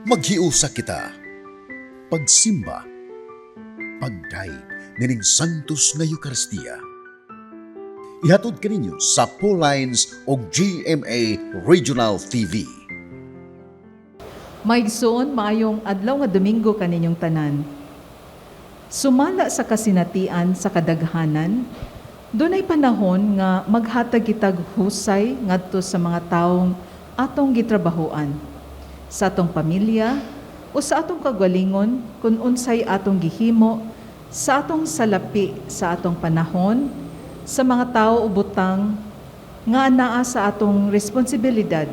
Maghiusa kita. Pagsimba, pagdaig nining Santos nga Eucharistia. Ihatod kaninyo sa Pauline's o GMA Regional TV. Maigsoon maayong adlaw nga Domingo kaninyong tanan. Sumala sa kasinatian sa kadaghanan, dunay panahon nga maghatag kitag husay ngadto sa mga taong atong gitrabahoan, sa atong pamilya o sa atong kagalingon kung unsay atong gihimo, sa atong salapi sa atong panahon, sa mga tao o butang nga anaa sa atong responsibilidad.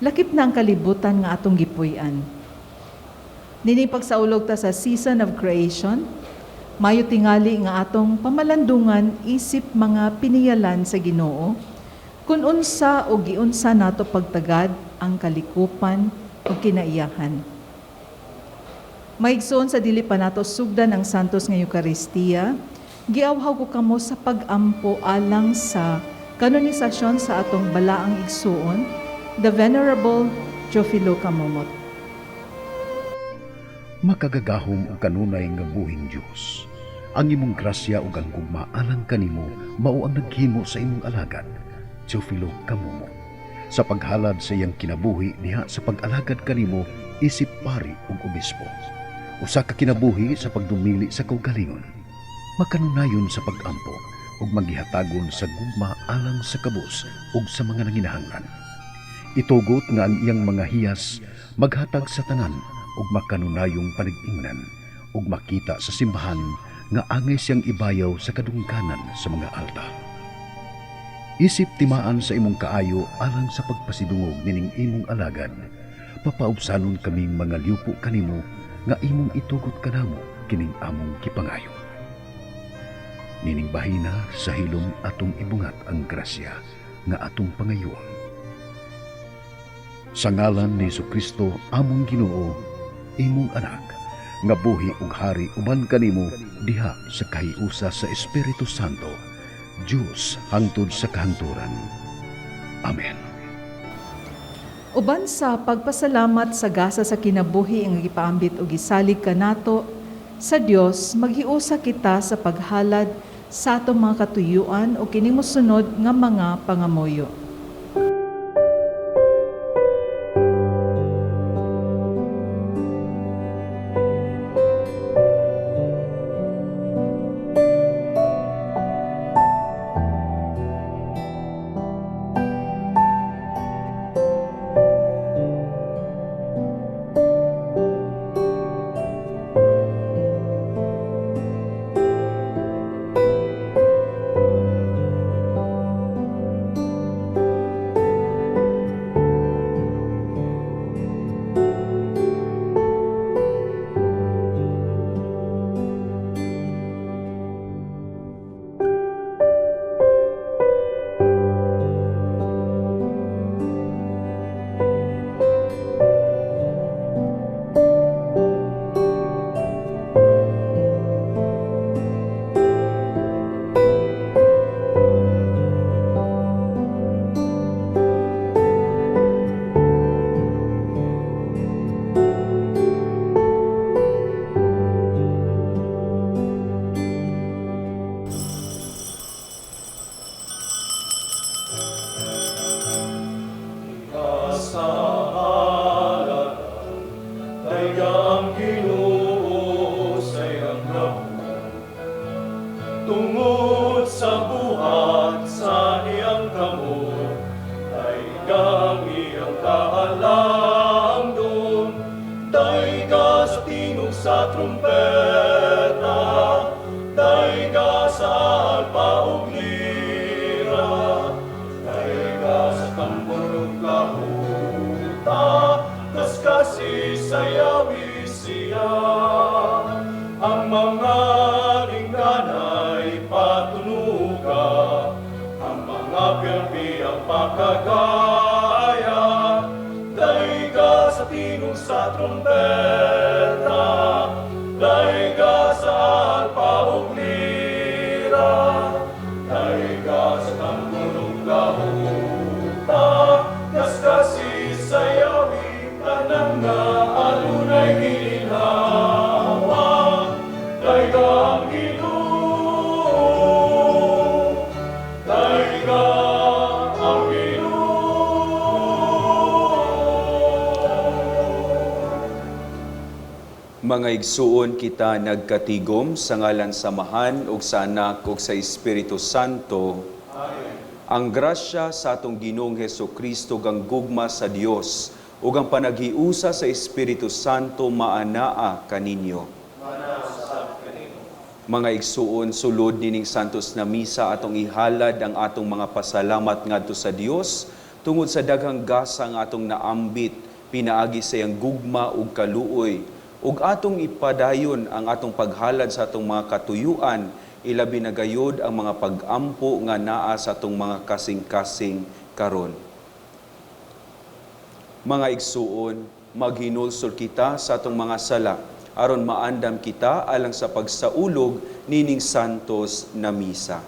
Lakip na ang kalibutan nga atong gipuy-an. Nini pagsaulog ta sa season of creation, mayo tingali nga atong pamalandungan isip mga piniyalan sa Ginoo, kun unsa o giunsa nato pagtagad ang kalikupan o kinaiyahan. Maigsoon sa dili pa nato sugdan ang Santos nga Eucharistia, giawhaw ko kamo sa pag-ampo alang sa kanonisasyon sa atong balaang igsuon, the Venerable Teofilo Camomot. Makagagahom o kanunay nga buhing Diyos. Ang imong grasya o ang gugma alang kanimo mao ang naghimo sa imong alagad, Teofilo Camomot. Sa paghalad sa iyang kinabuhi diha sa pag-alagad kanimo isip pari ug obispo. Usa ka kinabuhi sa pagdumili sa kaugalingon. Makanunayon sa pag-ampo ug maghihatagon sa gugma alang sa kabus ug sa mga nanginahanglan. Itugot nga ang iyang mga hiyas maghatag sa tanan ug makanunayong panig-ingnan ug makita sa simbahan nga angay siyang ibayaw sa kadungkanan sa mga altar. Isip timaan sa imong kaayo alang sa pagpasidungog nining imong alagad, papaubsanon kaming mga liupo kanimo nga imong itugot kanamo kining among kipangayo. Nining bahina sa hilom atong ibungat ang grasya nga atong pangayoon. Sa ngalan ni Jesucristo among Ginoo, imong anak, nga buhi ug hari uban kanimo diha sa kahiusa sa Espiritu Santo, Diyos hangtod sa kahangturan. Amen. Uban sa pagpasalamat sa gasa sa kinabuhi ang gipaambit og gisalig kanato sa Dios, maghiusa kita sa paghalad sa atong mga katuyuan o kining mosunod nga mga pangamoyo. Tungod sa buhat sa iyang kamot, daigang iyang kahalangdon, daiga sa tinog sa trumpeta, daiga sa alpa ug lira, daiga sa tambor ug kahuta, kas kasisayawis siya. Ang mga lingganay patunuga, ang mga piyang pakagaya, daiga sa tinog sa trumpeta, daiga sa alpa ug lira, daiga sa tambor ug kahuta, kas kasisayawin tanang nga Mga igsuon kita nagkatigom sa ngalan samahan ug sa anak ug sa Espiritu Santo. Ang grasya sa atong Ginoong Hesukristo ang gugma sa Dios ug ang panaghiusa sa Espiritu Santo maanaa kaninyo. Mga igsuon, sulod nining santos na misa atong ihalad ang atong mga pasalamat ngadto sa Dios tungod sa daghang gasa nga atong naambit pinaagi sa iyang gugma ug kaluoy ug atong ipadayon ang atong paghalad sa atong mga katuyuan, ilabi na gayod ang mga pag-ampo nga naa sa atong mga kasing-kasing karon. Mga igsuon, maghinulsol kita sa atong mga sala aron maandam kita alang sa pagsaulog nining santos na misa.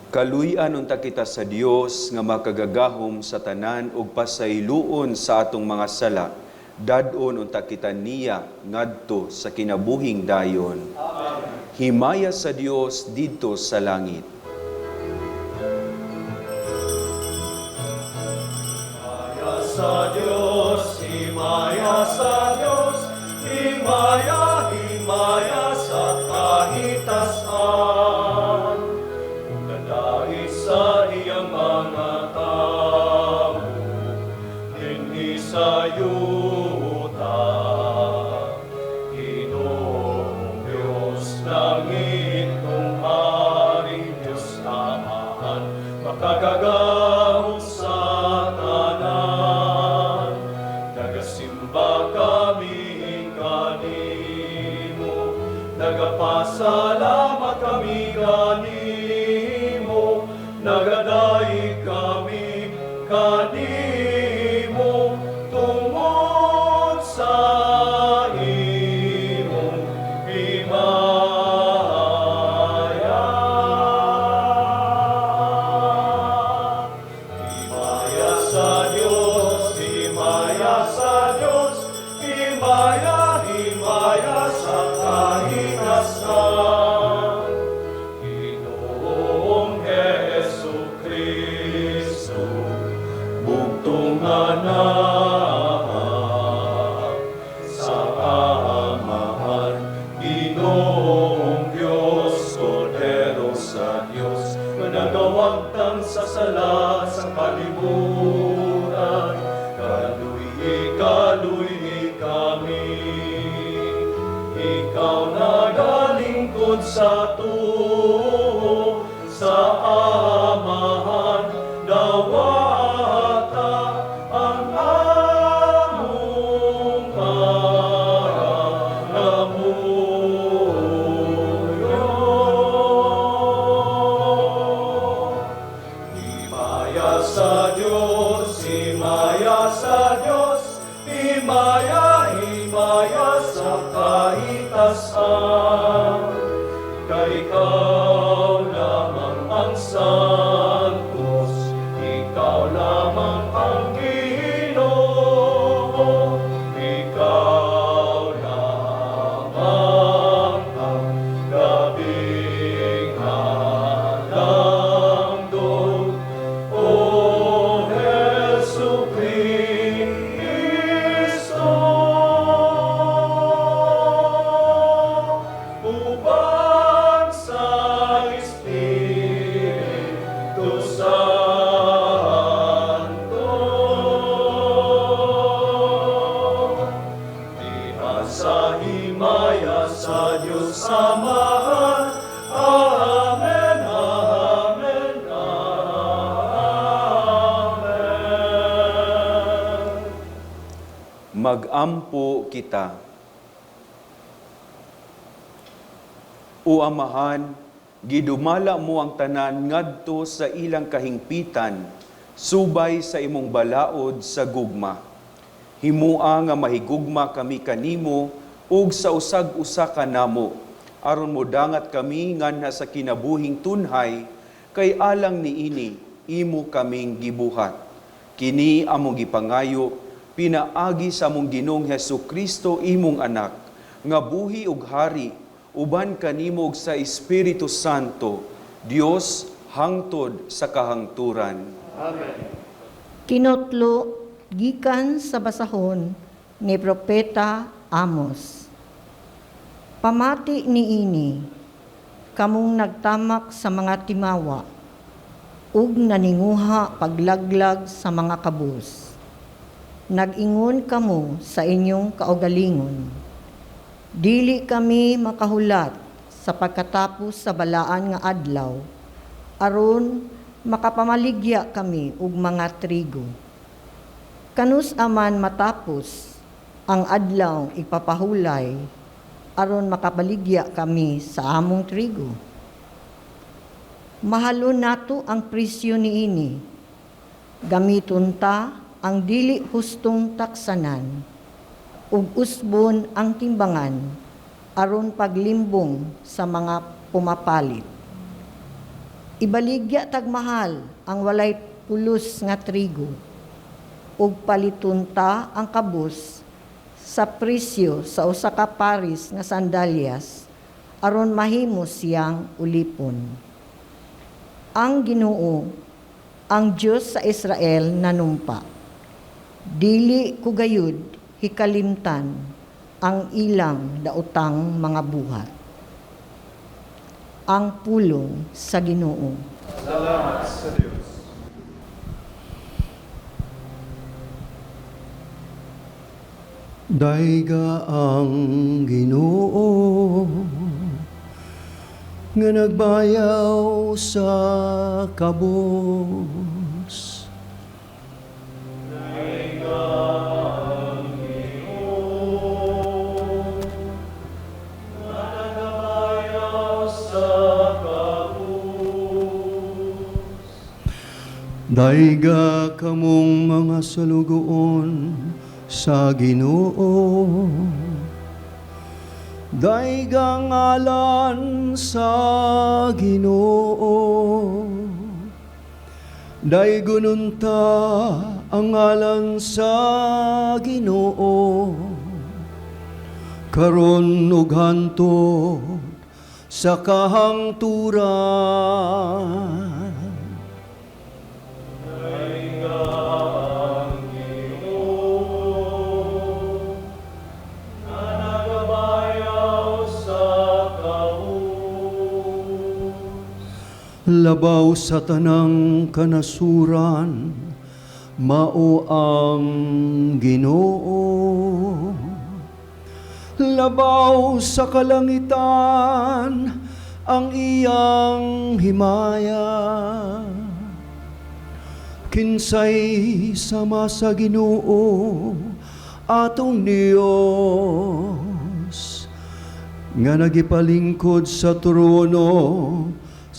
Kaluy-an unta kita sa Dios nga makagagahom sa tanan ug pasayloon sa atong mga sala. Dadon unta kita niya ngadto sa kinabuhing dayon. Amen. Himaya sa Dios didto sa langit. Himaya sa Diyos, himaya sa Diyos, himaya, himaya sa kahitasan. Dahil sa iyang mga tao, dinhi sa yuta, Ginoong Diyos, langit kong Haring Diyos Amahan, makagagahom sa tanan, nagasimba kami kanimo, nagapasalamat kami kanimo, nagadaig kami kanimo tungod sa imong himaya. Himaya sa Diyos, himaya sa Diyos, himaya, himaya sa kahitasan. Ginoong Jesucristo, bugtong anak sa Amahan. Ginoong Diyos, Kordero sa Diyos, managawagtang sa sala sa kalibutan. Kaluy kami, ikaw nagalingkod sa tuo, sa Amahan, dawata ang among paramuyo. Himaya sa Diyos, himaya sa Diyos, himaya, himaya sa kahitasan. kay ikaw lamang ang santos, ikaw lamang ang Ginoo, ikaw lamang ang gabing halangdon, O Jesu Cristo. Uban sa Espiritu Santo, diha sa himaya sa Diyos Amahan. Amen, amen, amen. Mag-ampo kita. O Amahan, gidumala mo ang tanan ngadto sa ilang kahingpitan, subay sa imong balaod sa gugma. Himua nga mahigugma kami kanimo ug sa usag-usa ka namo, aron modangat kami nganha sa kinabuhing tunhay, kay alang niini imo kaming gibuhat. Kini among gipangayo pinaagi sa among Ginoong Hesukristo imong anak, nga buhi ug hari uban kanimo ug sa Espiritu Santo, Dios hangtod sa kahangturan. Kinutlo gikan sa basahon ni Propeta Amos. Pamati niini, kamong nagtamak sa mga timawa, ug naninguha paglaglag sa mga kabus. Nag-ingon kamo sa inyong kaugalingon. Dili kami makahulat sa pagkatapos sa balaan nga adlaw, aron makapamaligya kami ug mga trigo. Kanus aman matapos ang adlaw ipapahulay, aron makabaligya kami sa among trigo. Mahalo nato ang presyo niini. Gamiton ta ang dili hustong taksanan, ug usbon ang timbangan, aron paglimbong sa mga pumapalit. Ibaligya tagmahal ang walay pulos nga trigo, ug paliton ta ang kabus sa presyo sa usa ka paris nga sandalyas, aron mahimo siyang ulipon. Ang Ginoo, ang Diyos sa Israel nanumpa. Dili ko gayud hikalimtan ang ilang daotang mga buhat. Ang pulong sa Ginoo. Salamat sa Diyos. Daiga ang Ginoo nga nagbayaw sa kabos. Daiga kamong mga salugoon sa Ginoo, daiga ngalan sa Ginoo, daigonon ta ang ngalan sa Ginoo, karon ug hantod sa kahangturan. Labaw sa tanang kanasuran, mao ang Ginoo. Labaw sa kalangitan, ang iyang himaya. Kinsay sama sa Ginoo, atong Dios, nga nagipalingkod sa trono,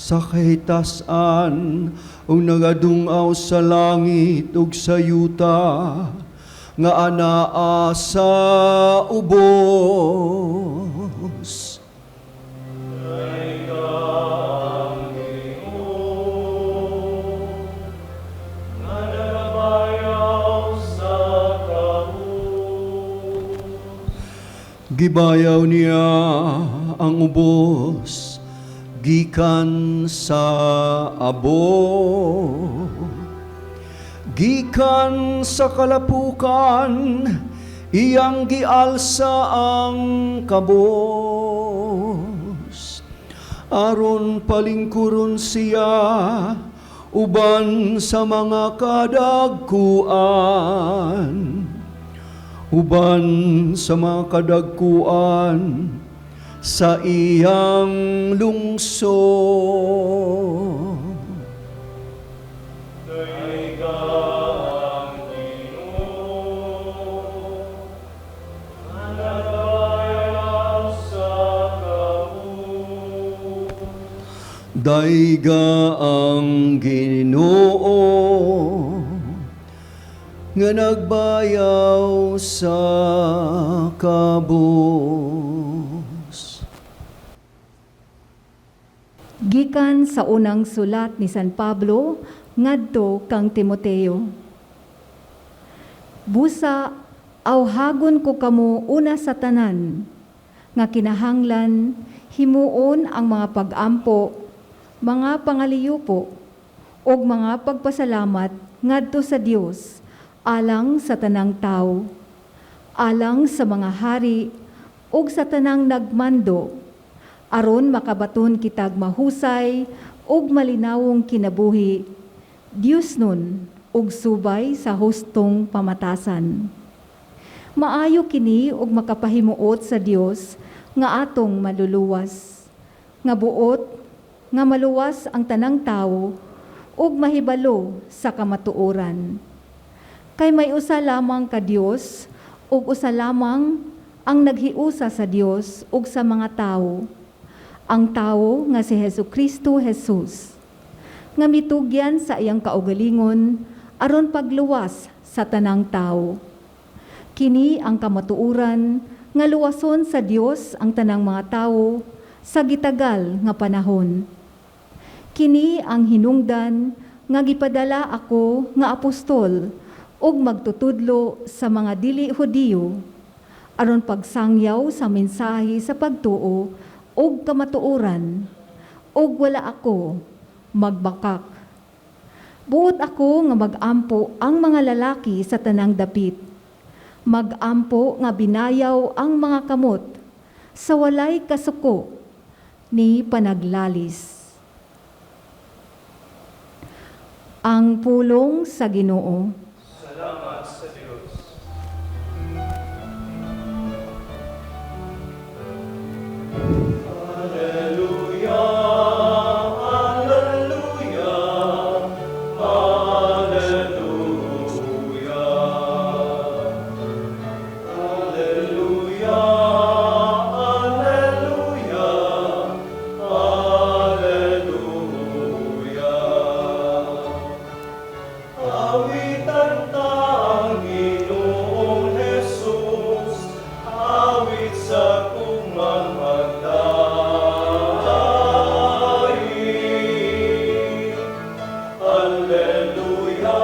sa kahitasan ug nagadungaw sa langit ug sa yuta, nga anaa sa ubos. Gibayaw niya ang ubos gikan sa abo, gikan sa kalapukan iyang gialsa ang kabos, aron palingkuron siya uban sa mga kadagkuan, uban sa mga kadagkuan sa iyang lungsod. Daiga ang Ginoo, nagbayaw sa kabus. Daiga ang Ginoo nga nagbayaw sa kabus. Gikan sa unang sulat ni San Pablo ngadto kang Timoteo. Busa awhagon ko kamo una sa tanan nga kinahanglan himuon ang mga pag-ampo, mga pangaliyupo ug mga pagpasalamat ngadto sa Dios alang sa tanang tao, alang sa mga hari ug sa tanang nagmando, aron makabaton kitag mahusay ug malinawong kinabuhi, Dios nun ug subay sa hustong pamatasan. Maayo kini ug makapahimuot sa Dios nga atong maluluwas, nga buot nga maluwas ang tanang tawo ug mahibalo sa kamatuoran. Kay may usa lamang ka Dios ug usa lamang ang naghiusa sa Dios ug sa mga tawo, ang tawo nga si Jesucristo Jesus, nga mitugyan sa iyang kaugalingon aron pagluwas sa tanang tawo. Kini ang kamatuoran nga luwason sa Dios ang tanang mga tawo sa gitagal nga panahon. Kini ang hinungdan nga gipadala ako nga apostol ug magtutudlo sa mga dili Hudiyo aron pagsangyaw sa mensahe sa pagtuo ug kamatuoran, ug wala ako magbakak. Buot ako nga magampo ang mga lalaki sa tanang dapit, magampo nga binayaw ang mga kamot sa walay kasuko ni panaglalis. Ang pulong sa Ginoo. Salamat sa Diyos. Alleluia, alleluia, alleluia. Alleluia, alleluia, alleluia. Awitan ta ang Ginoong Jesus, awit sa kumamagdahi. Alleluia,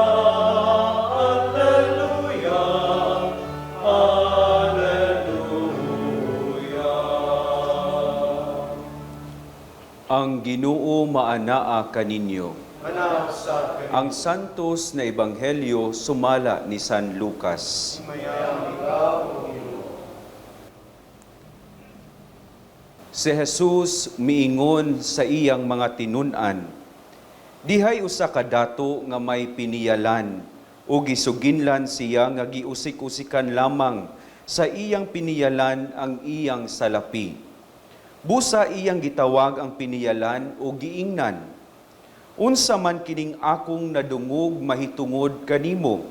alleluia, alleluia. Ang Ginoo maanaa kaninyo. Anak sa Ang santos na ebanghelyo sumala ni San Lucas. Mayang ikaw, O Ginoo. Si Jesus miingon sa iyang mga tinun-an, dihay usa ka dato nga may piniyalan o gisuginlan siya nga giusik-usikan lamang sa iyang piniyalan ang iyang salapi. Busa iyang gitawag ang piniyalan o giingnan. Unsa man kining akong nadungog mahitungod kanimo,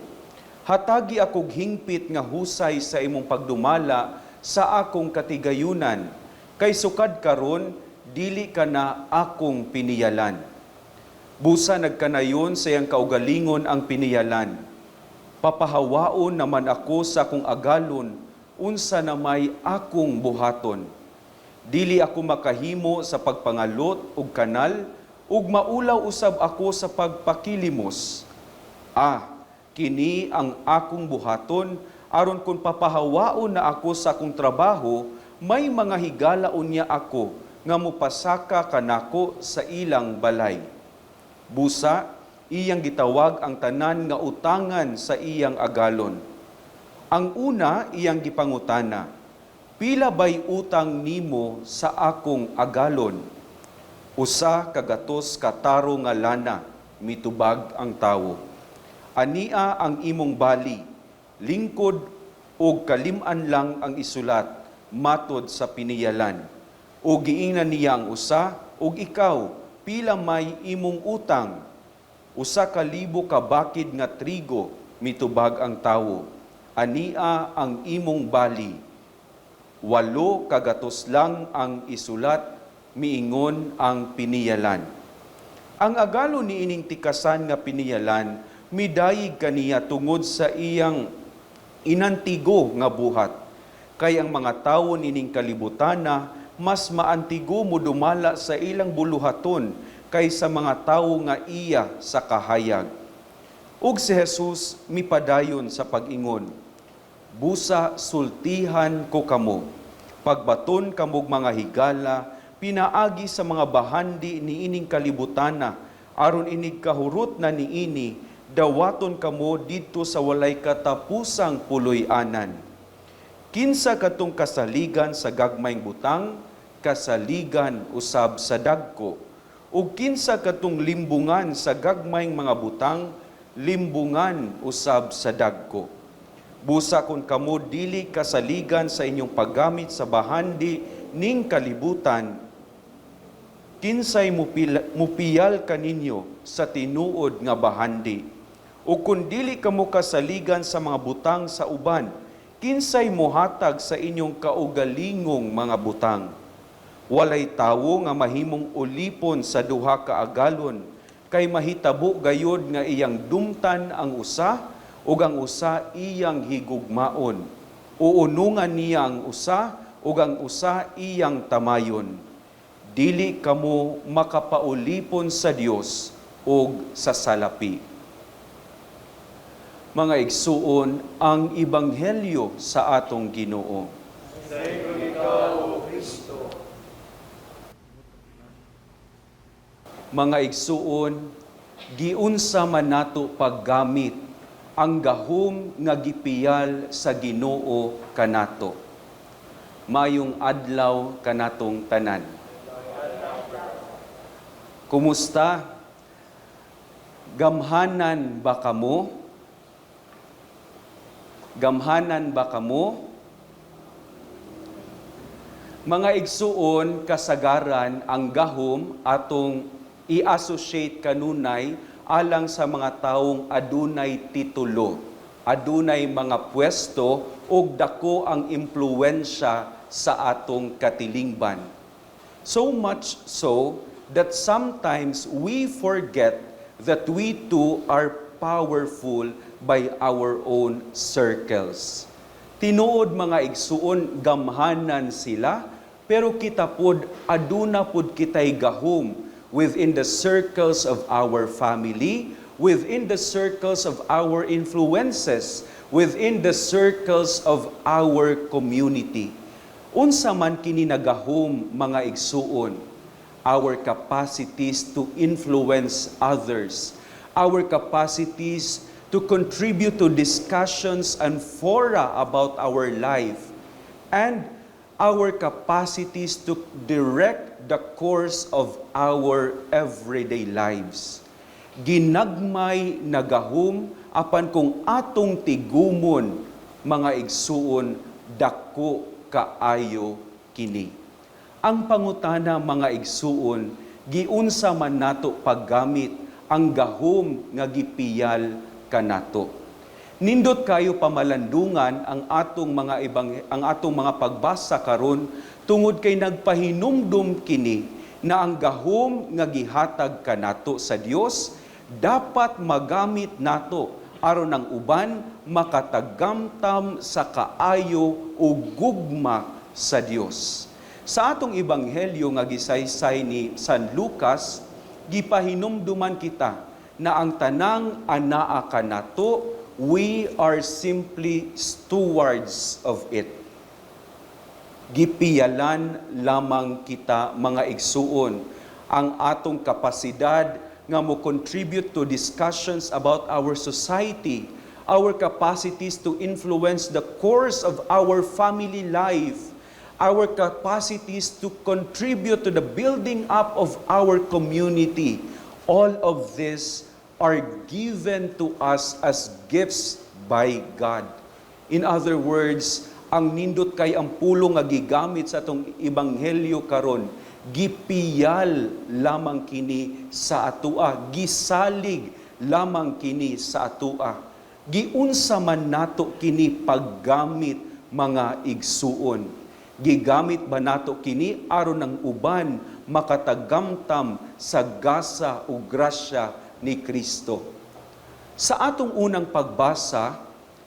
hatagi akog hingpit nga husay sa imong pagdumala sa akong katigayunan, kay sukad karon dili ka na akong piniyalan. Busa nagkanayon sa iyang kaugalingon ang piniyalan. Papahawaon naman ako sa akong agalon, unsa na may akong buhaton. Dili ako makahimo sa pagpangalot ug kanal, ug maulaw usab ako sa pagpakilimos. Kini ang akong buhaton aron kung papahawaon na ako sa akong trabaho, may mga higala unya ako nga mupasaka kanako sa ilang balay. Busa, iyang gitawag ang tanan nga utangan sa iyang agalon. Ang una iyang gipangutana, pila bay utang nimo sa akong agalon? Usa kagatos kataro nga lana, mitubag ang tawo. Ania ang imong bali, lingkod o kalim-an lang ang isulat, matod sa piniyalan. O giingnan niya ang usa, o ikaw, pila may imong utang? Usa ka libo ka bakid nga trigo, mitubag ang tawo. Ania ang imong bali. 8 kagatos lang ang isulat, miingon ang piniyalan. Ang agalo ni ining tikasan nga piniyalan, midayig kaniya tungod sa iyang inantigo nga buhat. Kay ang mga tawo nining kalibutana, mas maantigo mo dumala sa ilang buluhaton kaysa mga tawo nga iya sa kahayag. Ug si Jesus mipadayon sa pag-ingon, busa sultihan ko kamo, pagbaton kamog mga higala, pinaagi sa mga bahandi ni ining kalibutana, aron inig kahurot na niini, dawaton kamo dito sa walay katapusang puloy-anan. Kinsa katong kasaligan sa gagmayng butang, kasaligan usab sa dagko. Ug kinsa katong limbungan sa gagmayng mga butang, limbungan usab sa dagko. Busa kun kamo dili kasaligan sa inyong paggamit sa bahandi ning kalibutan, kinsay mupiyal kaninyo sa tinuod nga bahandi. O kung dili kamo kasaligan sa mga butang sa uban, kinsay mohatag sa inyong kaugalingong mga butang. Walay tawo nga mahimong ulipon sa duha ka agalon, kay mahitabo gayod nga iyang dumtan ang usa, ug ang usa iyang higugmaon. Uunungan niya ang usa, ug ang usa iyang tamayon. Dili kamo makapaulipon sa Dios ug sa salapi. Mga igsuon, ang ebanghelyo sa atong Ginoo. Sa ikaw, O Kristo. Mga igsuon, giunsa man nato paggamit ang gahom nga gipiyal sa Ginoo kanato. Mayong adlaw kanatong tanan. Kumusta? Gamhanan ba kamo? Gamhanan ba kamo? Mga igsuon, kasagaran ang gahom atong i-associate kanunay alang sa mga taong adunay titulo, adunay mga pwesto ug dako ang impluwensya sa atong katilingban. So much so that sometimes we forget that we too are powerful by our own circles. Tinuod mga igsuon, gamhanan sila, pero kita pod aduna pod kitay gahom within the circles of our family, within the circles of our influences, within the circles of our community. Unsa man kini nagahom mga igsuon, our capacities to influence others, our capacities to contribute to discussions and fora about our life, and our capacities to direct the course of our everyday lives. Ginagmay nagahom apan kung atong tigumon mga igsuon, dako kaayo kini. Ang pangutana mga igsuon, giunsa man nato paggamit ang gahom nga gipiyal kanato. Nindot kayo pamalandungan ang atong mga pagbasa karon tungod kay nagpahinumdum kini na ang gahom nga gihatag kanato sa Dios dapat magamit nato aron ang uban makatagamtam sa kaayo o gugma sa Dios. Sa atong ebanghelyo nga gisaysay ni San Lucas, gipahinumduman kita na ang tanang anaa kanato, we are simply stewards of it. Gipiyalan lamang kita mga igsuon ang atong kapasidad nga mo contribute to discussions about our society, our capacities to influence the course of our family life, our capacities to contribute to the building up of our community. All of this are given to us as gifts by God. In other words, ang nindot kay ang pulong nga gigamit sa atong ebanghelyo karon, gipiyal lamang kini sa atua, gisalig lamang kini sa atua. Giunsa man nato kini paggamit mga igsuon. Gigamit ba nato kini aron ang uban makatagamtam sa gasa o grasya ni Kristo? Sa atong unang pagbasa,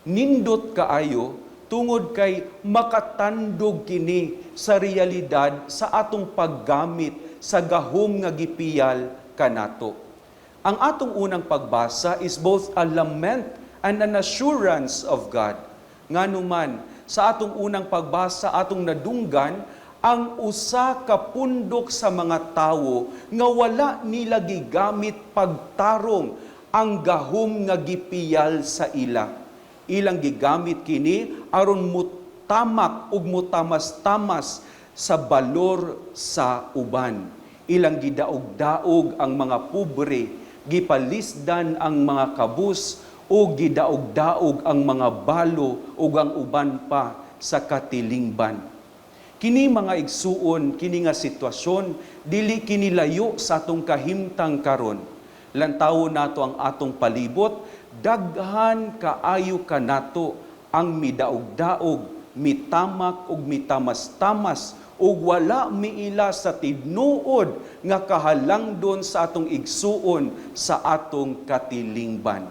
nindot kaayo tungod kay makatandog kini sa realidad sa atong paggamit sa gahom nga gipiyal kanato. Ang atong unang pagbasa is both a lament and an assurance of God. Nganuman, sa atong unang pagbasa, atong nadunggan, ang usa ka pundok sa mga tawo nga wala nila gigamit pagtarong ang gahom nga gipiyal sa ila. Ilang gigamit kini aron mutamak ug mutamas-tamas sa balor sa uban. Ilang gidaog-daog ang mga pobre, gipalisdan ang mga kabus o gidaog-daog ang mga balo ug ang uban pa sa katilingban. Kini mga igsuon, kini nga sitwasyon, dili kini layo sa atong kahimtang karon. Lantaw nato ang atong palibot, daghan kaayo kanato ang midaog-daog, mitamak ug mitamas-tamas ug wala miila sa tidnuod nga kahalangdon sa atong igsuon sa atong katilingban.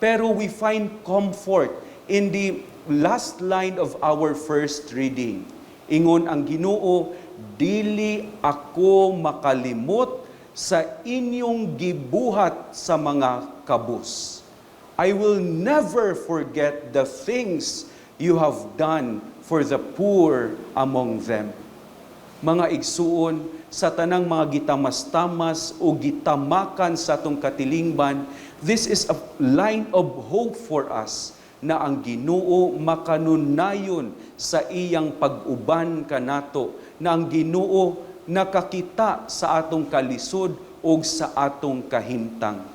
Pero we find comfort in the last line of our first reading. Ingon ang Ginoo, dili ako makalimot sa inyong gibuhat sa mga kabus. I will never forget the things you have done for the poor among them. Mga igsuon, sa tanang mga gitamas-tamas o gitamakan sa atong katilingban, this is a line of hope for us na ang Ginoo makanunayon sa iyang pag-uban kanato, na ang Ginoo nakakita sa atong kalisod o sa atong kahimtang.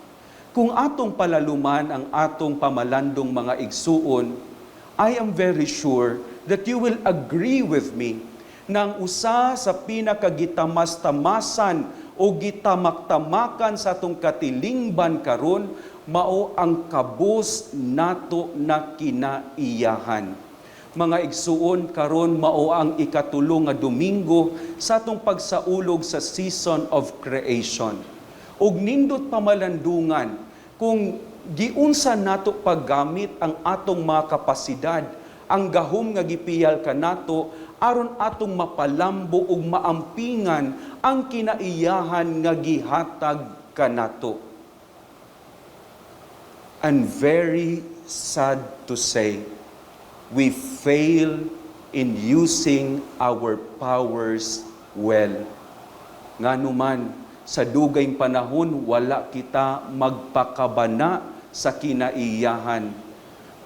Kung atong palaluman ang atong pamalandong mga igsuon, I am very sure that you will agree with me na ang usa sa pinakagitamas-tamasan o gitamak-tamakan sa atong katilingban karon mao ang kabus nato na kinaiyahan. Mga igsuon, karon mao ang ikatulong nga Domingo sa atong pagsaulog sa season of creation. Og nindot pamalandungan kung giunsa nato paggamit ang atong mga kapasidad, ang gahom nga gipiyal kanato aron atong mapalambo ug maampingan ang kinaiyahan nga gihatag kanato. And very sad to say, we fail in using our powers well. Nganuman, sa dugayng panahon, wala kita magpakabana sa kinaiyahan.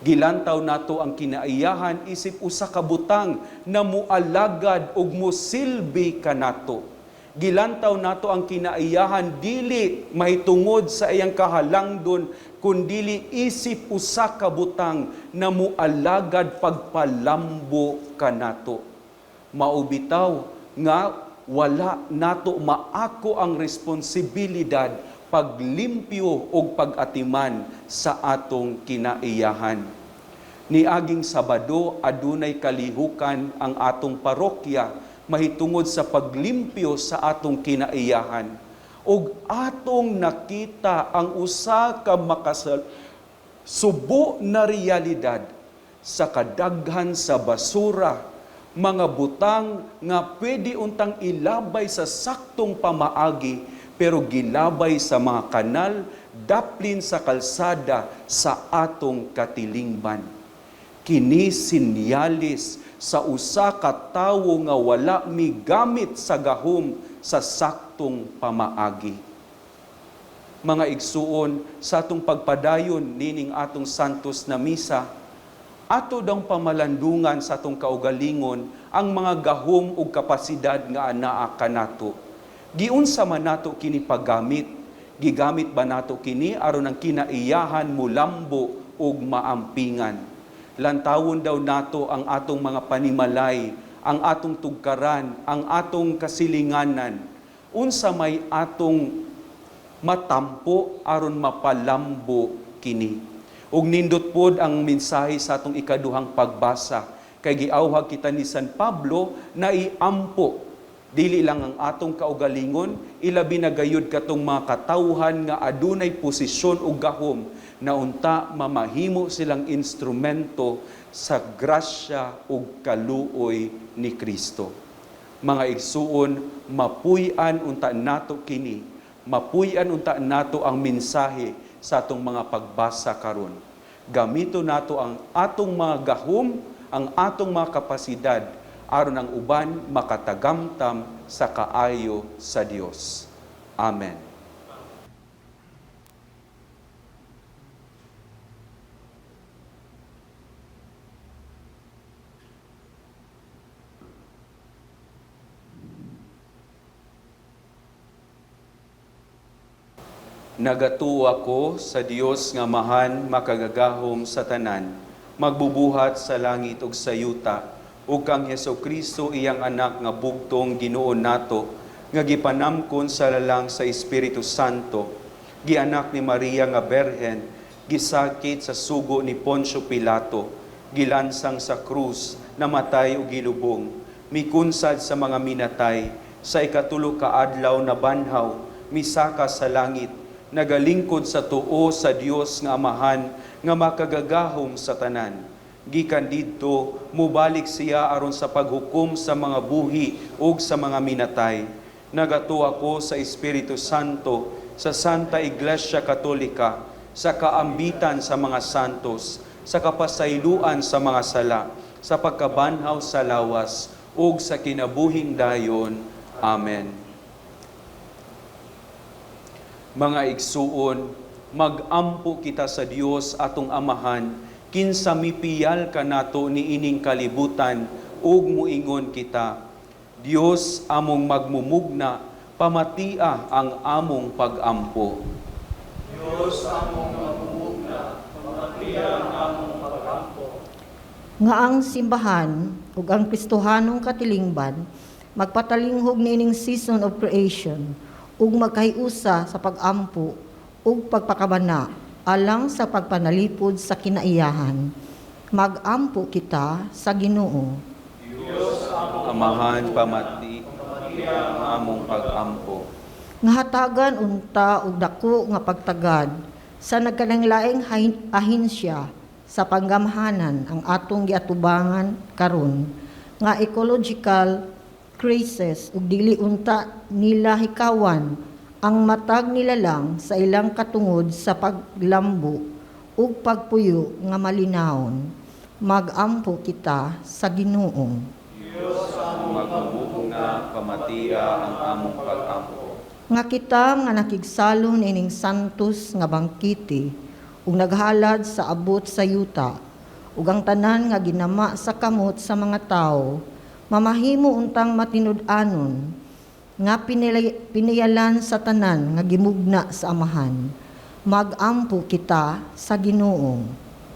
Gilantaw nato ang kinaiyahan, isip usa ka butang na mualagad ug musilbi kanato. Gilantaw nato ang kinaiyahan, dili mahitungod sa iyang kahalangdon, kundili isip usa ka butang na mualagad pagpalambo kanato. Maubitaw nga wala nato maako ang responsibilidad paglimpyo o pag-atiman sa atong kinaiyahan. Niaging Sabado, adunay kalihukan ang atong parokya mahitungod sa paglimpyo sa atong kinaiyahan. Og atong nakita ang usa ka subo na realidad sa kadaghan sa basura, mga butang nga pwede untang ilabay sa saktong pamaagi pero gilabay sa mga kanal, daplin sa kalsada sa atong katilingban. Kini sinyalis sa usa ka tawo nga wala migamit sa gahom sa saktong pamaagi. Mga igsuon, sa atong pagpadayon nining atong santos na misa, ato daw pamalandungan sa atong kaugalingon ang mga gahom ug kapasidad nga anaa kanato. Giunsa man nato kini paggamit? Gigamit ba nato kini aron ang kinaiyahan mulambo ug maampingan? Lantawon daw nato ang atong mga panimalay, ang atong tugkaran, ang atong kasilinganan. Unsa may atong matampo aron mapalambo kini. Ug nindot pod ang mensahe sa atong ikaduhang pagbasa. Kay giawhag kita ni San Pablo na iampo dili lang ang atong kaugalingon, ilabi na gayud katong mga katawhan nga adunay posisyon ug gahom na unta mamahimo silang instrumento sa grasya ug kaluoy ni Kristo. Mga igsuon, mapuy-an unta nato kini, mapuy-an unta nato ang mensahe sa atong mga pagbasa karon. Gamito nato ang atong mga gahom, ang atong mga kapasidad aron ang uban makatagamtam sa kaayo sa Dios. Amen. Nagatuwa ko sa Dios nga mahan makagagahom sa tanan, magbubuhat sa langit ug sa yuta, ug kang Hesukristo iyang anak nga bugtong Ginoo nato, nga gipanamkon sa lalang sa Espiritu Santo, gianak ni Maria nga berhen, gisakit sa sugo ni Poncio Pilato, gilansang sa krus, namatay ug gilubong, mikunsad sa mga minatay, sa ikatulo ka adlaw na banhaw, misaka sa langit, nagalingkod sa tuo sa Dios nga Amahan nga makagagahom sa tanan. Gikan didto mubalik siya aron sa paghukom sa mga buhi ug sa mga minatay. Nagatuo ako sa Espiritu Santo, sa Santa Iglesia Katolika, sa kaambitan sa mga santos, sa kapasayloan sa mga sala, sa pagkabanhaw sa lawas ug sa kinabuhing dayon. Amen. Mga igsuon, magampo kita sa Dios atong Amahan, kinsa mipiyal ka nato ni ining kalibutan, ug muingon kita, Dios among magmumugna, pamatia ang among pagampo. Diyos among magmumugna, pamatia ang among pagampo. Nga ang simbahan ug ang Kristohanong katilingban magpatalinghog nining season of creation ug magkahiusa sa pagampo ug pagpakabana alang sa pagpanalipod sa kinaiyahan. Magampo kita sa Ginoo. Amahan pamati ang among pagampo. Nga hatagan unta ug dako nga pagtagad sa nagkananglaing ahinsya sa panggamhanan ang atong giatubangan karon nga ecological crisis ug dili unta nila hikawan ang matag nila lang sa ilang katungod sa paglambo ug pagpuyo nga malinawon. Magampo kita sa Ginoo. Magmumugna, pamatia ang among pagampo. Nga kita nga nakigsalon ining santos nga bangkiti ug naghalad sa abot sa yuta ug ang tanan nga ginama sa kamot sa mga tawo, mamahimo untang matinud-anon nga pinayalan sa tanan nga gimugna sa Amahan. Magampo kita sa Ginoo.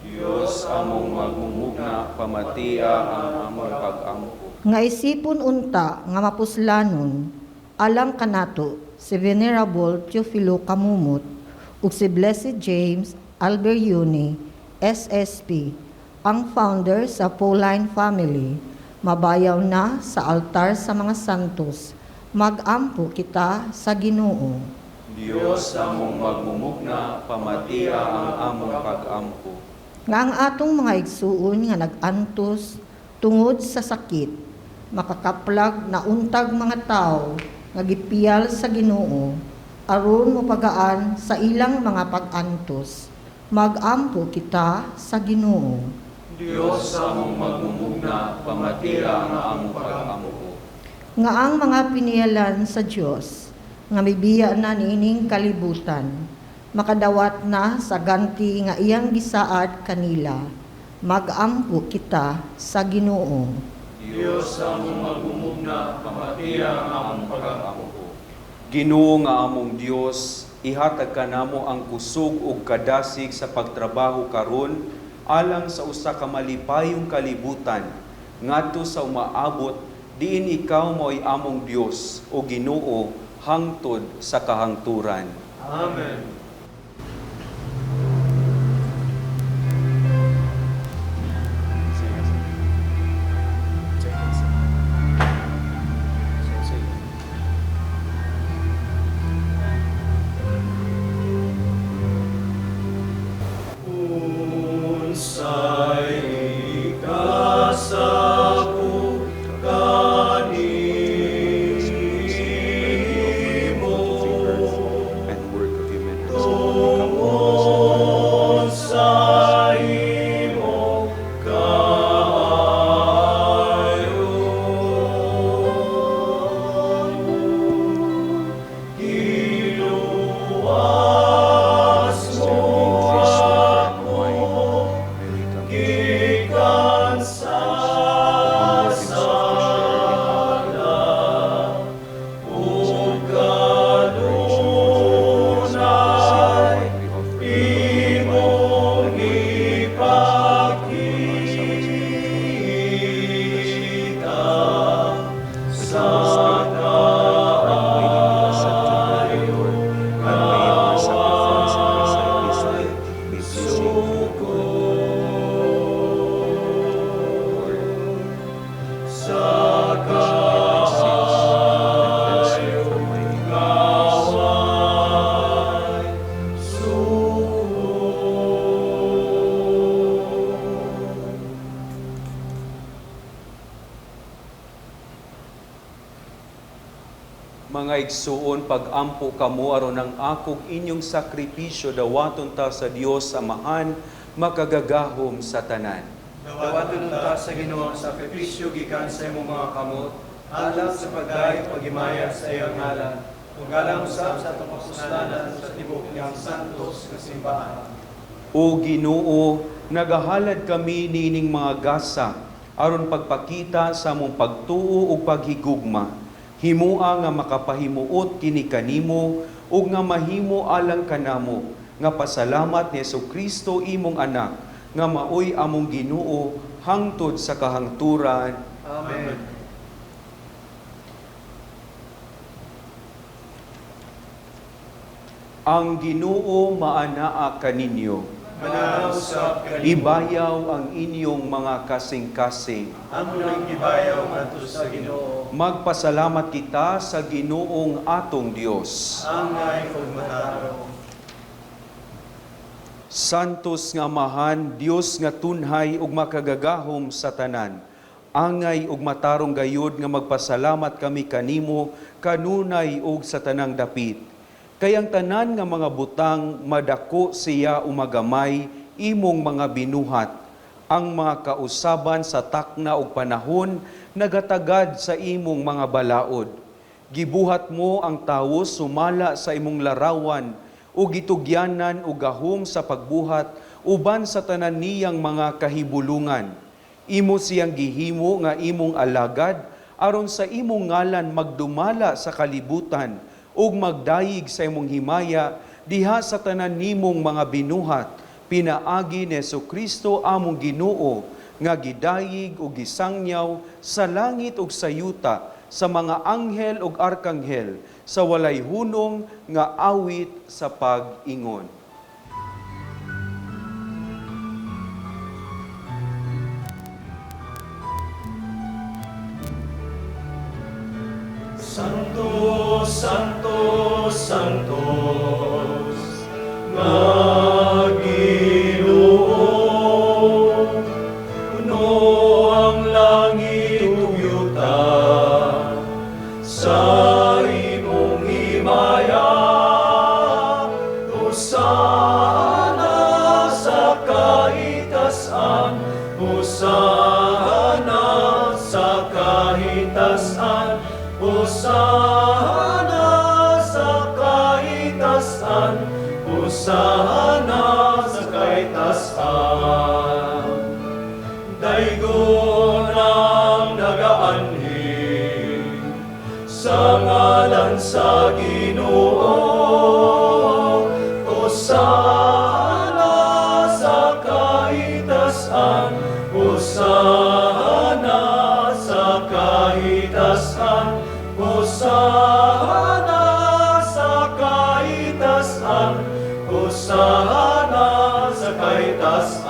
Diyos among magmumugna, pamatia ang among pagampo. Nga isipon unta nga mapuslanon alang kanato si Venerable Teofilo Kamumot ug si Blessed James Alberione, SSP, ang founder sa Pauline family, mabayaw na sa altar sa mga santos. Magampo kita sa Ginoo. Diyos among magmumugna, pamatia ang among pagampo. Nga ang atong mga igsuon nga nag-antos tungod sa sakit, makakaplag na untag mga tao nga gipiyal sa Ginoo aron mopagaan sa ilang mga pag-antos. Magampo kita sa Ginoo. Dios among magmumugna, pamatira ang among pag-ampo. Nga ang mga pinialan sa Dios nga mibiya na niining kalibutan, makadawat na sa ganti nga iyang gisaad kanila, magampo kita sa Ginoo. Dios among magmumugna, pamatira ang among pag-ampo. Ginoo nga among Dios, ihatag kanamo ang kusog ug kadasig sa pagtrabaho karon alang sa usa ka malipayong kalibutan ngadto sa umaabot diin ikaw mo'y among Dios o Ginoo hangtod sa kahangturan. Amen. Unsay kasapu kanimo And work of human hands. tungod sa imo kaayon. Giluwas mo gikan sa sala ug kanunay imong ipakita sa Mga igsuon, pag-ampo kamo aron ang akog inyong sakripisyo dawaton ta sa Dios Amahan, makagagahom sa tanan. dawaton ta sa Ginoo ang sakripisyo gikan sa imong mga kamot, alang sa pagdayo pagimaya sa iyang ngalan, ug alang usab sa atong kapuslanan sa tibok niyang santos nga simbahan. O Ginoo, nagahalad kami nining mga gasa aron pagpakita sa among pagtuo ug paghigugma. Himua nga makapahimuot kini kanimo ug nga mahimo alang kanamo nga pasalamat ni Jesucristo imong anak nga maoy among Ginoo hangtod sa kahangturan. Amen. Ang Ginoo maanaa kaninyo. Manausap kanimo, Ibayaw ang inyong mga kasing-kasing. ang nang gibayaw ngadto sa Ginoo, Magpasalamat kita sa Ginoong atong Dios. angay ug matarong. Santos nga Amahan, Dios nga tunhay ug makagagahom sa tanan. Angay ug matarong gayud nga magpasalamat kami kanimo kanunay ug sa tanang dapit. Kay ang tanan nga mga butang madako siya umagamay imong mga binuhat. Ang mga kausaban sa takna ug panahon nagatagad sa imong mga balaod. Gibuhat mo ang tawo sumala sa imong larawan ug gitugyanan ug gahom sa pagbuhat uban sa tanan niyang mga kahibulungan. Imo siyang gihimo nga imong alagad aron sa imong ngalan magdumala sa kalibutan ug magdayig sa imong himaya diha sa tanan nimong mga binuhat. Pinaagi ni Jesucristo among Ginoo nga gidayig ug gisangyaw sa langit ug sa yuta sa mga anghel ug arkanghel sa walay hunong nga awit sa pag-ingon. Santo, Santo, Santos, nga Ginoo, puno ang langit ug yuta sa imong himaya. Hosana sa kaitasan, Hosana sa kaitasan. Daigo ng nagaanhin sa ngalan sa Ginoo. Hosana sa kaitasan. Hosana sa kaitasan. Hosana sa kaitasan. Hosana sa kaitasan.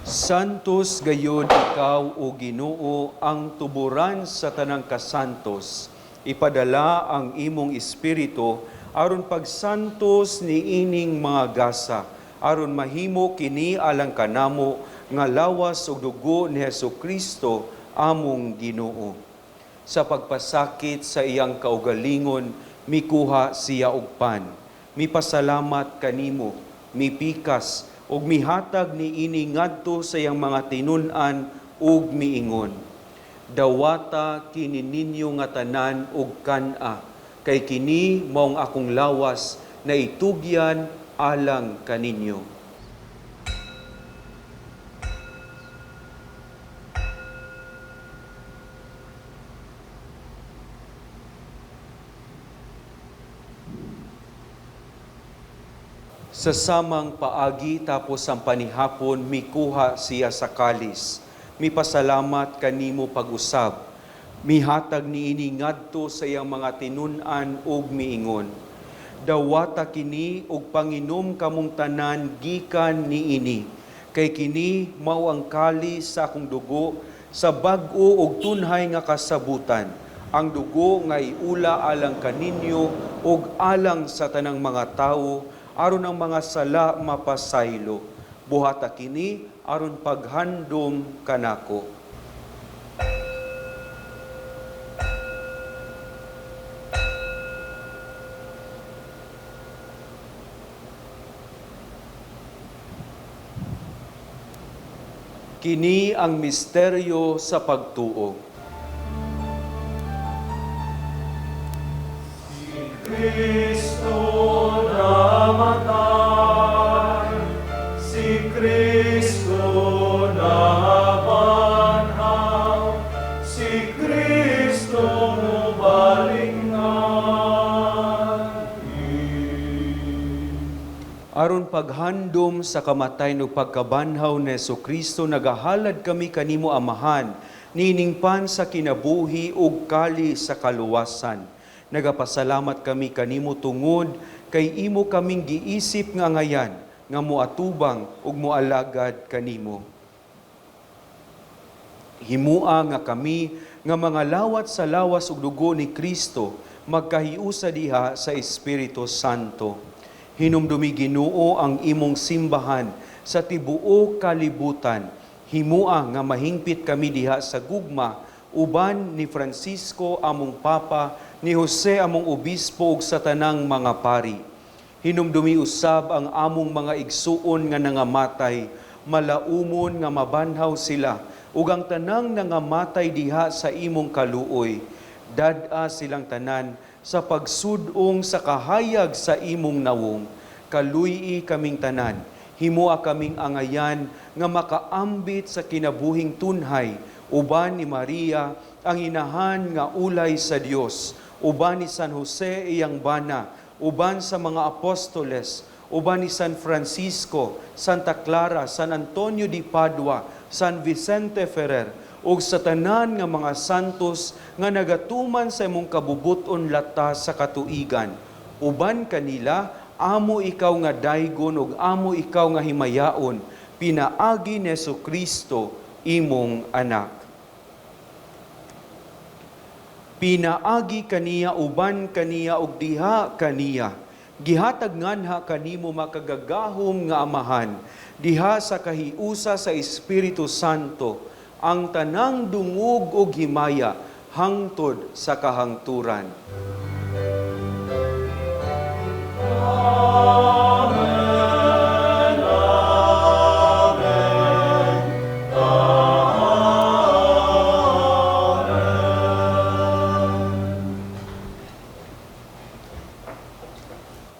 Santos gayud ikaw o Ginoo ang tuburan sa tanang kasantos. Ipadala ang imong espiritu aron pagsantos ni ining mga gasa, aron mahimo kini alang kanamo nga lawas ug dugo ni Hesukristo among Ginoo. Sa pagpasakit sa iyang kaugalingon, mikuha siya og pan. Mipasalamat kanimo, mipikas ug mihatag ni ini ngadto sa iyang mga tinun-an ug miingon. Dawata kini ninyo nga tanan ug kan-a, kay kini maong akong lawas na itugyan alang kaninyo. Sa samang paagi tapos ang panihapon, mikuha siya sa kalis. Mipasalamat kanimo pag-usab. Mihatag niini ngadto sa iyang mga tinun-an ug miingon. Dawata kini ug panginom kamong tanan gikan niini. Kay kini mao ang kalis sa akong dugo sa bag-o ug tunhay nga kasabutan. Ang dugo nga iula alang kaninyo ug alang sa tanang mga tawo aron ang mga sala mapasaylo. Buhata kini aron paghandom kanako. Kini ang misteryo sa pagtuo. Kristo namatay, si Kristo nabanhaw, si Kristo mubalingan. Aron paghandom sa kamatay no pagkabanhaw ni Jesucristo, nagahalad kami kanimo amahan, niningpan sa kinabuhi ug kali sa kaluwasan. Nagapasalamat kami kanimo tungod kay imo kaming giisip nga ngayan nga moatubang ug moalagad kanimo. Himua nga kami nga mga lawat sa lawas ug dugo ni Kristo magkahiusa diha sa Espiritu Santo. Hinumdumi Ginoo ang imong simbahan sa tibuok kalibutan. Himua nga mahingpit kami diha sa gugma uban ni Francisco among Papa, ni Jose among obispo ug sa tanang mga pari. Hinumdumi usab ang among mga igsuon nga nangamatay, malaumon nga mabanhaw sila, ug ang tanang nangamatay diha sa imong kaluoy. Dad-a silang tanan sa pagsudong sa kahayag sa imong nawong. Kaluy-i kaming tanan, himua kaming angayan nga makaambit sa kinabuhing tunhay, uban ni Maria, ang inahan nga ulay sa Dios, uban ni San Jose iyang bana, uban sa mga apostoles, uban ni San Francisco, Santa Clara, San Antonio de Padua, San Vicente Ferrer, ug sa tanan nga mga santos nga nagatuman sa imong kabubuton lata sa katuigan. Uban kanila, amo ikaw nga daygon ug amo ikaw nga himayaon, pinaagi ni Jesucristo imong anak. Pinaagi kaniya, uban kaniya, ug diha kaniya. Gihatag nganha kanimo makagagahom nga amahan, diha sa kahiusa sa Espiritu Santo, ang tanang dungog ug himaya, hangtod sa kahangturan.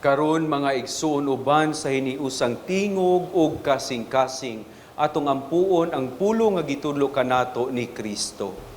Karon mga igsoon uban sa hiniusang tingog ug kasing-kasing, atong ampuon ang pulo nga gitudlo kanato ni Kristo.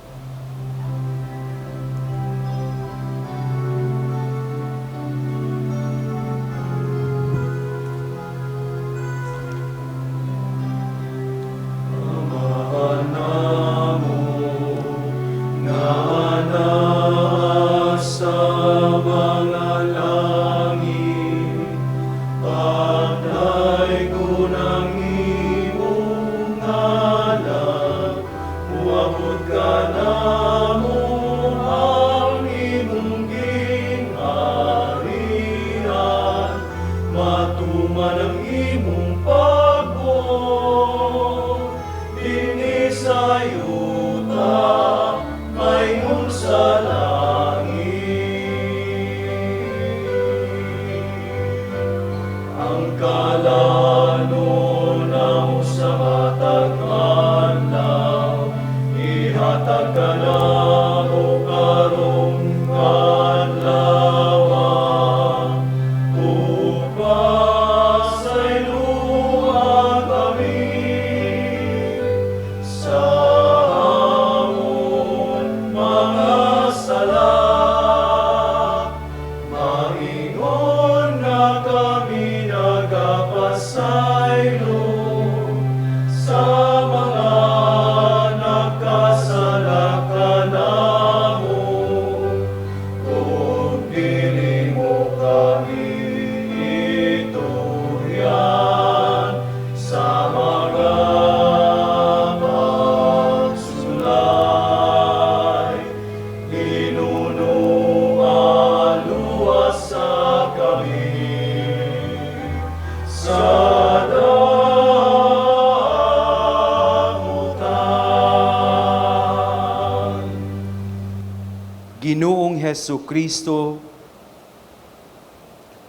Ginoong Hesu Kristo,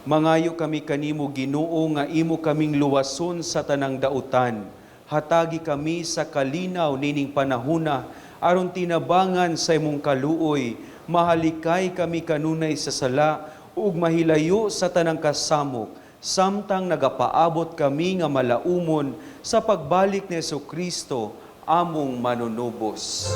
mangayo kami kanimo Ginoo nga imo kaming luwason sa tanang dautan. Hatagi kami sa kalinaw nining panahuna aron tinabangan sa imong kaluoy. Mahalikay kami kanunay sa sala ug mahilayo sa tanang kasamok. Samtang nagapaabot kami nga malaumon sa pagbalik ni Hesu Kristo among manunubos.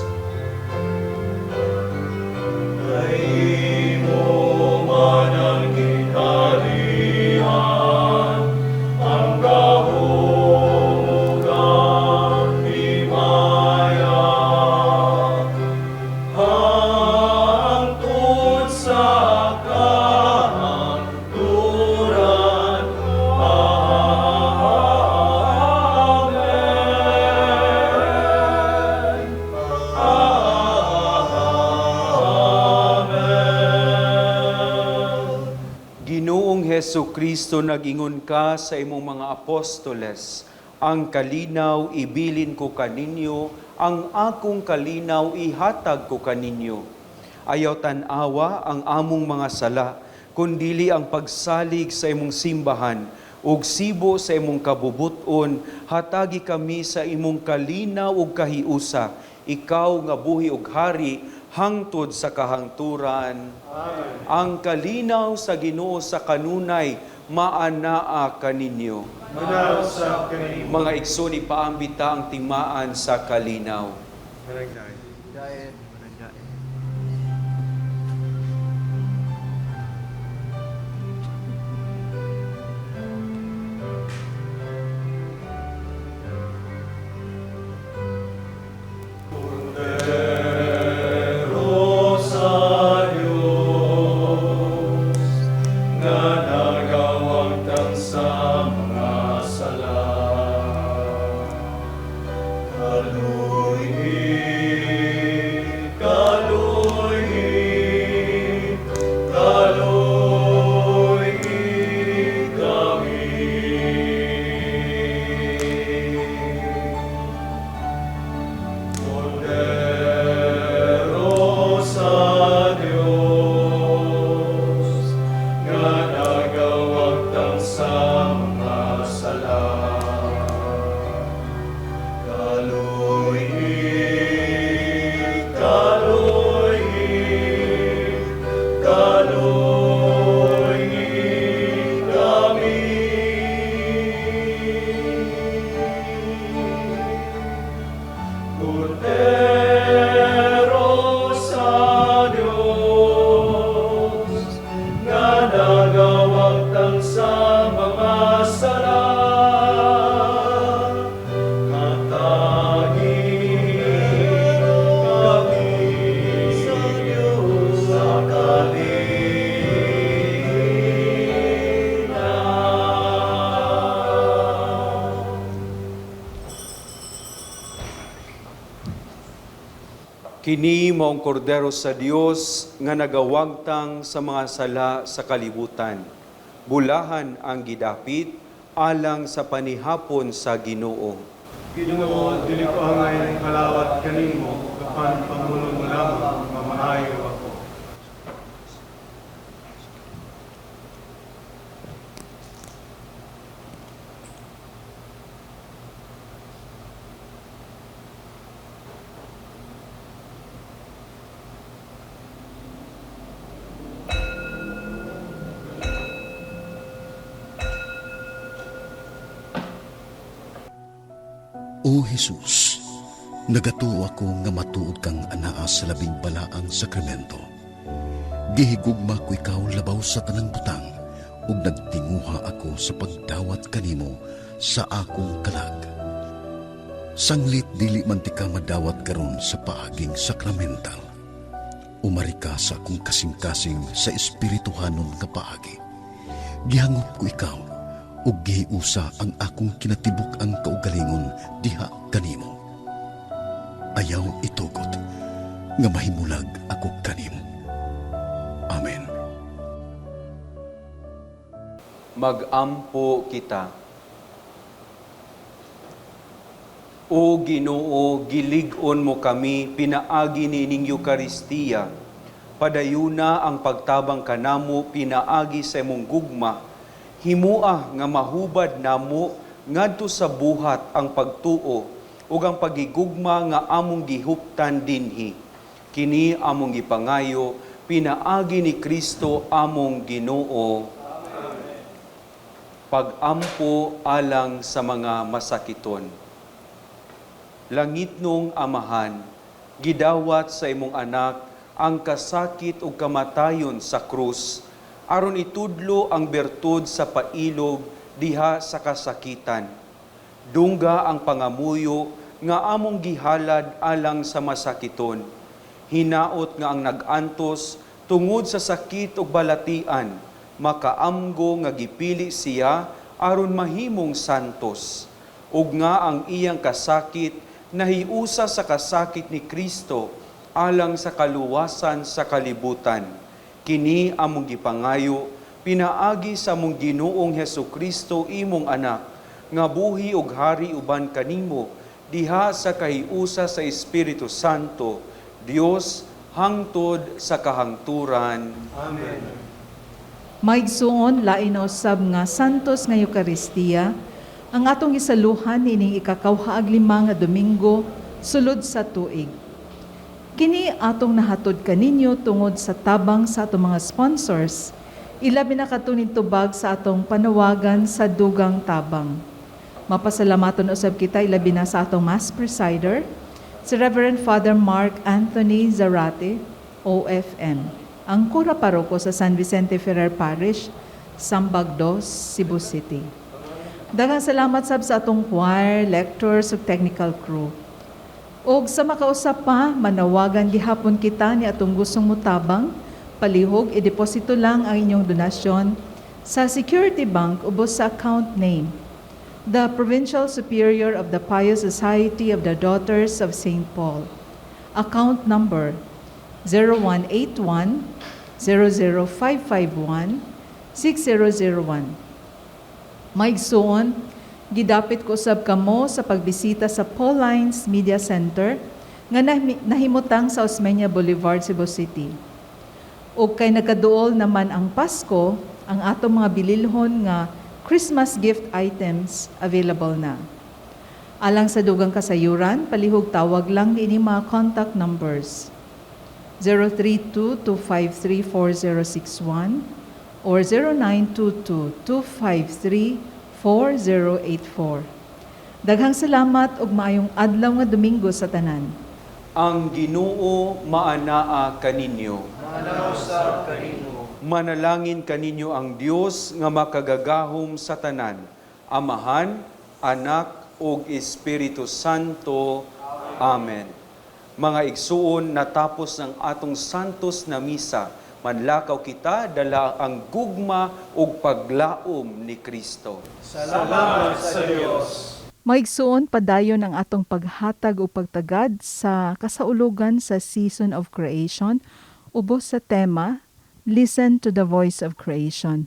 Hesu Kristo, nagingon ka sa imong mga apostoles, ang kalinaw ibilin ko kaninyo, ang akong kalinaw ihatag ko kaninyo. Ayaw tan-awa ang among mga sala, kundili ang pagsalig sa imong simbahan, ug sibo sa imong kabubuton, hatagi kami sa imong kalinaw ug kahiusa, ikaw nga buhi ug hari, hangtod sa kahangturan. Amen. Ang kalinaw sa Ginoo sa kanunay, maanaa kaninyo. Manaw sa kanimo. Mga igsoon, ipaambita ang timaan sa kalinaw. Kini maong kordero sa Dios nga nagawagtang sa mga sala sa kalibutan. Bulahan ang gidapit alang sa panihapon sa Ginoo. Ginoo, dili ko hangay kalawat kanimo, kapan pamulong mo lamang, mamahayo ako. O Jesus, nagatuo ako nga matuod kang anaa sa labing balaang sakramento. Gihigugma ko ikaw labaw sa tanang butang, ug nagtinguha ako sa pagdawat kanimo sa akong kalag. Sanglit dili man ti ka madawat karon sa paaging sakramental. Umari ka sa akong kasing-kasing sa espirituhanon nga paagi. Gihangop ko ikaw, ug gihiusa ang akong kinatibuk ang kaugalingon diha kanimo. Ayaw itugot nga mahimulag ako kanimo. Amen. Magampo kita. O Ginoo, gilig-on mo kami pinaagi nining Eukaristiya. Padayuna ang pagtabang kanamo pinaagi sa imong gugma. Himua nga mahubad namo ngadto sa buhat ang pagtuo ug ang pagigugma nga among gihuptan dinhi. Kini among gipangayo pinaagi ni Kristo among Ginoo. Pagampo alang sa mga masakiton. Langitnong Amahan, gidawat sa imong anak ang kasakit ug kamatayon sa krus aron itudlo ang bertud sa pailog diha sa kasakitan. Dungga ang pangamuyo nga among gihalad alang sa masakiton. Hinaot nga ang nag-antos tungod sa sakit ug balatian, makaamgo nga gipili siya aron mahimong santos. Ug nga ang iyang kasakit nahiusa sa kasakit ni Kristo alang sa kaluwasan sa kalibutan. Kini among gipangayo, pinaagi sa among Ginoong Hesukristo imong anak, nga buhi ug hari uban kanimo, diha sa kahiusa sa Espiritu Santo, Dios hangtod sa kahangturan. Amen. Maigsuon lain na usab nga santos nga Eukaristiya, ang atong isaluhan ining ikakawhaag lima nga Domingo sulod sa tuig. Kini atong nahatod kaninyo tungod sa tabang sa atong mga sponsors, ilabi na katunin tubag sa atong panawagan sa dugang tabang. Mapasalamaton usab kita ilabi na sa atong Mass Presider, si Reverend Father Mark Anthony Zarate, OFM, ang Kura Paroko sa San Vicente Ferrer Parish, Sambag 2, Cebu City. Daghang salamat sab sa atong choir, lectors ug technical crew. Og sa makausap pa, manawagan gihapon kita ni atong gustong mutabang, palihog i-deposito lang ang inyong donasyon sa Security Bank ubos sa account name, the Provincial Superior of the Pious Society of the Daughters of St. Paul. Account number 0181 00551 6001. Maigsuon, gidapit ko usab kamo sa pagbisita sa Paulines Media Center nga nahimutang sa Osmeña Boulevard, Cebu City. Ug kay nakaduol naman ang Pasko, ang atong mga bililhon nga Christmas gift items available na. Alang sa dugang kasayuran, palihog tawag lang ini mga contact numbers 032-253-4061 or 0922-253-4084. Daghang salamat ug maayong adlaw nga Domingo sa tanan. Ang Ginoo maanaa kaninyo. Manausap kanino. Manalangin kaninyo ang Dios nga makagagahom sa tanan, Amahan, Anak ug Espiritu Santo. Amen. Mga igsuon, natapos ng atong santos na misa, manlakaw kita dala ang gugma ug paglaom ni Kristo. Salamat sa Diyos. Maigsuon padayon ang atong paghatag o pagtagad sa kasaulugan sa Season of Creation ubos sa tema, Listen to the Voice of Creation.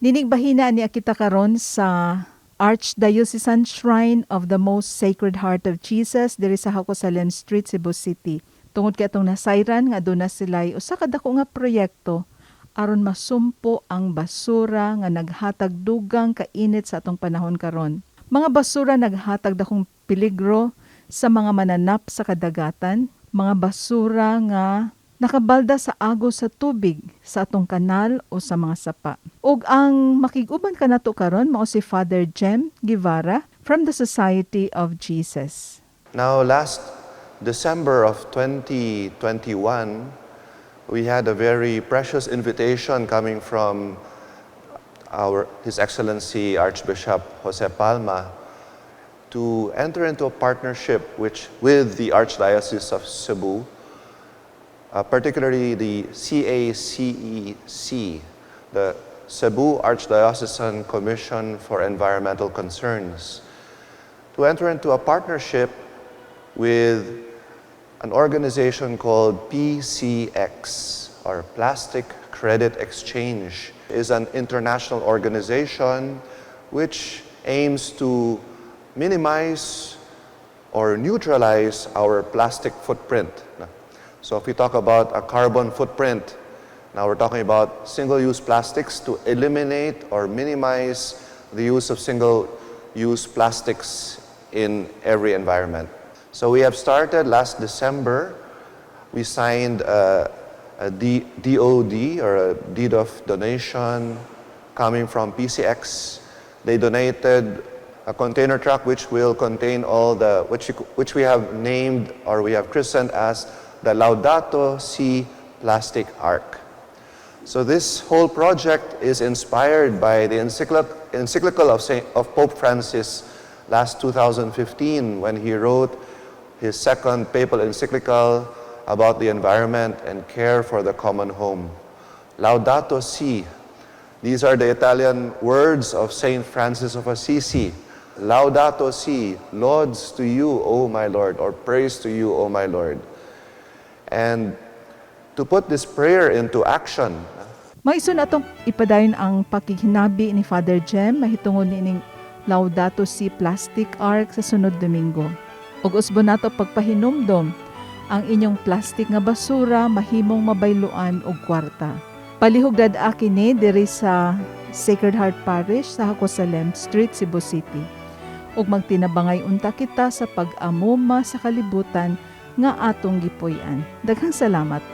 Ninigbahina ni kita karon sa Archdiocesan Shrine of the Most Sacred Heart of Jesus diri sa Hacosalem Street, Cebu City. Tungod kay atong nasayran nga aduna sila'y usa ka dako nga proyekto aron masumpo ang basura nga naghatag dugang kainit sa atong panahon karon. Mga basura naghatag dakong peligro sa mga mananap sa kadagatan, mga basura nga nakabalda sa agos sa tubig sa atong kanal o sa mga sapa. Ug ang makig-uban kanato karon mao si Father Jem Guevara from the Society of Jesus. Now, last December of 2021, we had a very precious invitation coming from His Excellency Archbishop Jose Palma to enter into a partnership with the Archdiocese of Cebu, particularly the CACEC, the Cebu Archdiocesan Commission for Environmental Concerns, to enter into a partnership with an organization called PCX, or Plastic Credit Exchange. Is an international organization which aims to minimize or neutralize our plastic footprint. So if we talk about a carbon footprint, now we're talking about single-use plastics to eliminate or minimize the use of single-use plastics in every environment. So we have started last December. We signed a DOD, or a deed of donation, coming from PCX. They donated a container truck which will contain all the, which we have named, or we have christened as the Laudato Si Plastic Ark. So this whole project is inspired by the encyclical of Pope Francis last 2015, when he wrote his second papal encyclical about the environment and care for the common home. Laudato Si. These are the Italian words of Saint Francis of Assisi. Laudato Si, lauds to you, O my Lord, or praise to you, O my Lord. And to put this prayer into action, Maisun atong ipadayon ang pakikinabi ni Father Jem mahitungod nining Laudato Si Plastic Ark sa sunod Domingo. Ug usbon nato pagpahinumdom ang inyong plastic nga basura mahimong mabayluan og kwarta. Palihog dad kini diri sa Sacred Heart Parish sa Hacosalem Street, Cebu City. Ug magtinabangay unta kita sa pag-amuma sa kalibutan nga atong gipuy-an. Daghang salamat.